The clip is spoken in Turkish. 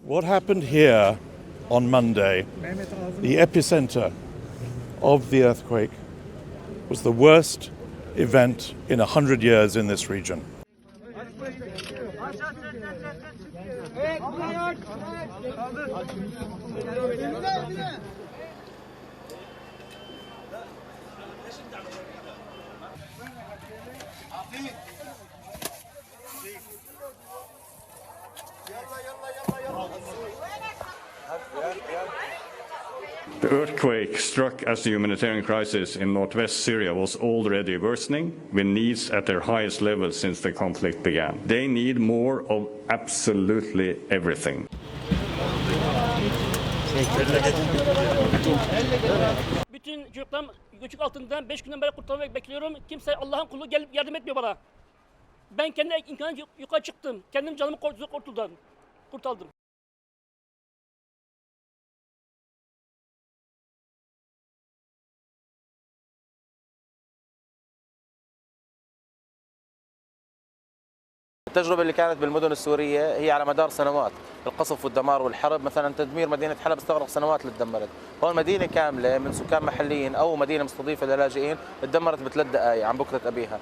What happened here on Monday, the epicenter of the earthquake, was the worst event in 100 years in this region. The earthquake struck as the humanitarian crisis in northwest Syria was already worsening, with needs at their highest level since the conflict began. They need more of absolutely everything. Bütün çocuklarım göçük altından 5 günden beri kurtarmak bekliyorum. Kimse Allah'ın kulu gelip yardım etmiyor bana. Ben kendi imkanım yukarı çıktım. Kendim canımı kurtardım. التجربة اللي كانت بالمدن السورية هي على مدار سنوات، القصف والدمار والحرب، مثلا تدمير مدينة حلب استغرق سنوات اللي تدمرت، هون مدينة كاملة من سكان محليين أو مدينة مستضيفة للاجئين تدمرت ب3 دقائق عن بكرة أبيها.